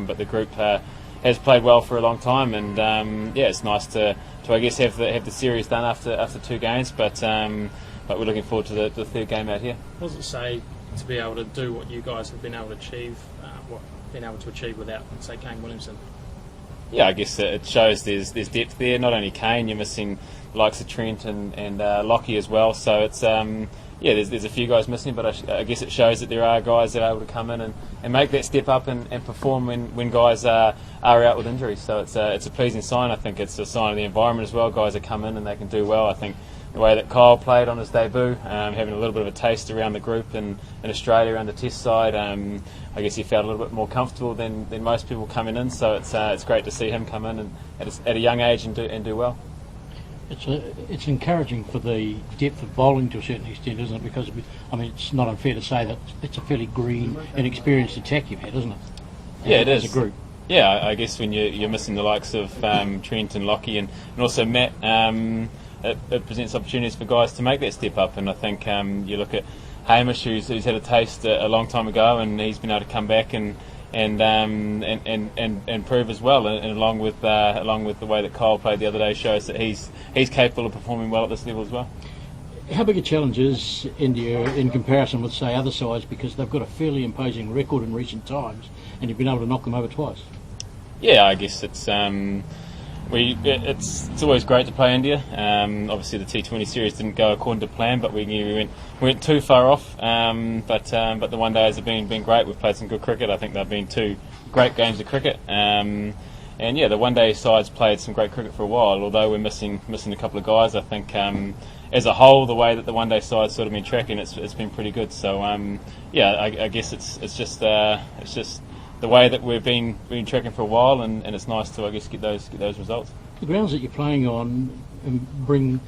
but the group has played well for a long time, and yeah, it's nice to I guess have the series done after 2 games, but we're looking forward to the 3rd game out here. What does it say to be able to do what you guys have been able to achieve, without, say, Kane Williamson? Yeah, I guess it shows there's depth there. Not only Kane, you're missing the likes of Trent and Lockie as well. So it's yeah, there's a few guys missing, but I guess it shows that there are guys that are able to come in and make that step up and perform when guys are out with injuries. So it's a pleasing sign. I think it's a sign of the environment as well. Guys that come in and they can do well. I think the way that Kyle played on his debut, having a little bit of a taste around the group in Australia around the Test side, I guess he felt a little bit more comfortable than most people coming in. So it's great to see him come in and at a young age and do well. It's encouraging for the depth of bowling to a certain extent, isn't it? Because I mean, it's not unfair to say that it's a fairly green and experienced attack you've had, isn't it? Yeah, it is. As a group. Yeah, I guess when you're missing the likes of Trent and Lockie and also Matt, it presents opportunities for guys to make that step up. And I think you look at Hamish, who's had a taste a long time ago, and he's been able to come back and prove as well. And along with the way that Kyle played the other day, shows that he's capable of performing well at this level as well. How big a challenge is India in comparison with, say, other sides, because they've got a fairly imposing record in recent times, and you've been able to knock them over twice? Yeah, I guess it's always great to play India. Obviously, the T20 series didn't go according to plan, but we knew we went too far off. But the one days have been great. We've played some good cricket. I think they've been 2 great games of cricket. And yeah, the one day sides played some great cricket for a while. Although we're missing a couple of guys, I think as a whole, the way that the one day side's sort of been tracking, it's been pretty good. So yeah, I guess it's just the way that we've been tracking for a while, and it's nice to, I guess, get those results. The grounds that you're playing on bring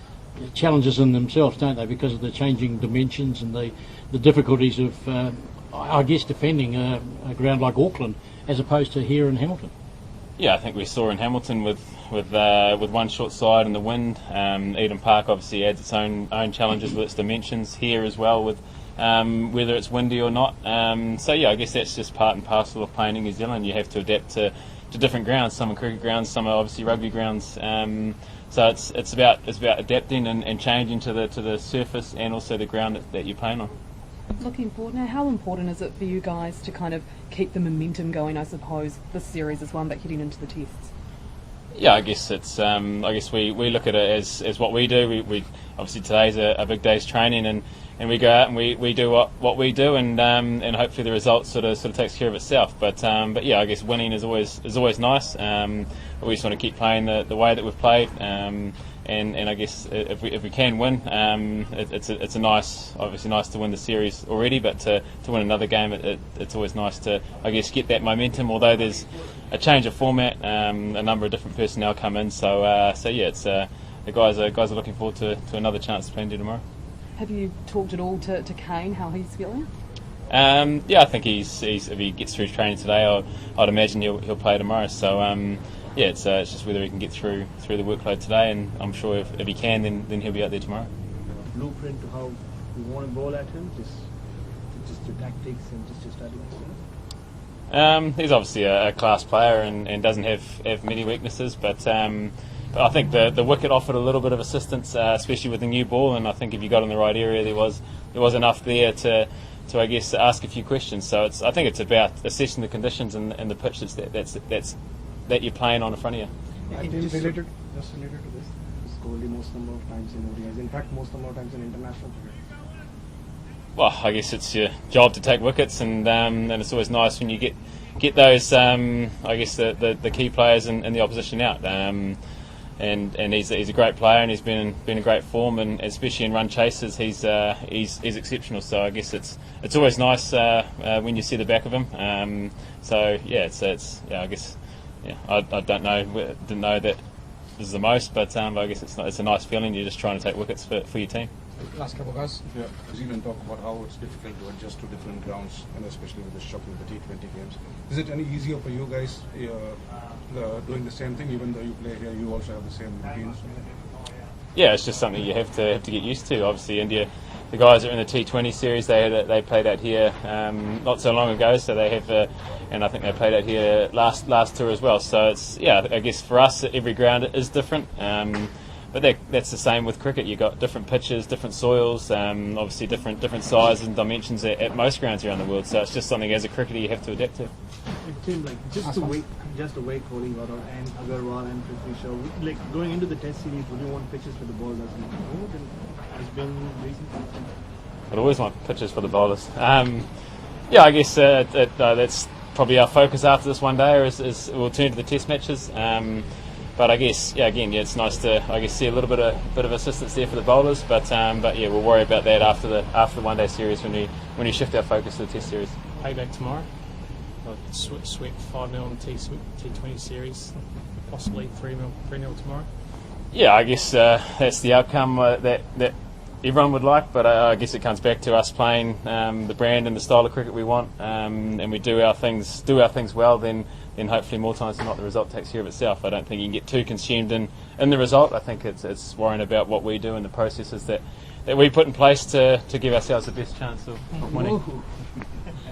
challenges in themselves, don't they, because of the changing dimensions and the difficulties of, I guess, defending a ground like Auckland as opposed to here in Hamilton. Yeah, I think we saw in Hamilton with one short side and the wind. Eden Park obviously adds its own challenges with its dimensions. Here as well with whether it's windy or not. So yeah, I guess that's just part and parcel of playing in New Zealand. You have to adapt to different grounds. Some are cricket grounds, some are obviously rugby grounds. So it's about adapting and changing to the surface and also the ground that you're playing on. Looking forward now, how important is it for you guys to kind of keep the momentum going? I suppose this series is one, but heading into the tests. Yeah, I guess it's. I guess we look at it as what we do. We obviously today's a big day's training, and we go out and we do what we do, and hopefully the result sort of takes care of itself. But yeah, I guess winning is always nice. We just want to keep playing the way that we've played, and I guess if we can win, it's obviously nice to win the series already, but to win another game, it's always nice to, I guess, get that momentum. Although there's a change of format, a number of different personnel come in, so yeah, it's the guys are looking forward to another chance to play India tomorrow. Have you talked at all to Kane how he's feeling? Yeah, I think he's if he gets through training today, I'd imagine he'll play tomorrow. So yeah, it's just whether he can get through the workload today, and I'm sure if he can, then he'll be out there tomorrow. Blueprint to how you want to bowl at him, just your tactics and just your strategy. He's obviously a class player and doesn't have many weaknesses, but I think the wicket offered a little bit of assistance, especially with the new ball, and I think if you got in the right area, there was enough there to I guess ask a few questions. So I think it's about assessing the conditions and the pitch that you're playing on in front of you. Just related to this, is Kohli most number of times in ODIs, in fact most number of times in international cricket? Well, I guess it's your job to take wickets, and it's always nice when you get those I guess the key players in the opposition out. And he's a great player, and he's been in great form, and especially in run chases, he's exceptional. So I guess it's always nice when you see the back of him. So yeah, it's I guess I didn't know that this is the most, but I guess it's a nice feeling. You're just trying to take wickets for your team. Last couple of guys. Yeah, because you can talk about how it's difficult to adjust to different grounds, and especially with the shock in the T20 games. Is it any easier for you guys doing the same thing, even though you play here, you also have the same routines? Yeah, it's just something you have to get used to. Obviously, India the guys that are in the T20 series, they played out here not so long ago, so they have, and I think they played out here last tour as well. So it's, yeah, I guess for us every ground is different, but that's the same with cricket. You've got different pitches, different soils, obviously different sizes and dimensions at most grounds around the world. So it's just something as a cricketer you have to adapt to. It seems like just the way Kohli got out and Agarwal and Prithvi Shaw, like going into the Test series, would you want pitches for the bowlers more than has been recently? I'd always want pitches for the bowlers. Yeah, I guess that's probably our focus after this one day. Is we'll turn to the Test matches. But I guess, yeah, again, yeah, it's nice to, I guess, see a little bit of assistance there for the bowlers. But yeah, we'll worry about that after the one day series when we shift our focus to the Test series. Payback tomorrow. Sweep 5-0 on the T20 series, possibly 3-0 tomorrow. Yeah, I guess that's the outcome that everyone would like, but I guess it comes back to us playing the brand and the style of cricket we want, and we do our things well. Then hopefully more times than not the result takes care of itself. I don't think you can get too consumed in the result. I think it's worrying about what we do and the processes that we put in place to give ourselves the best chance of winning.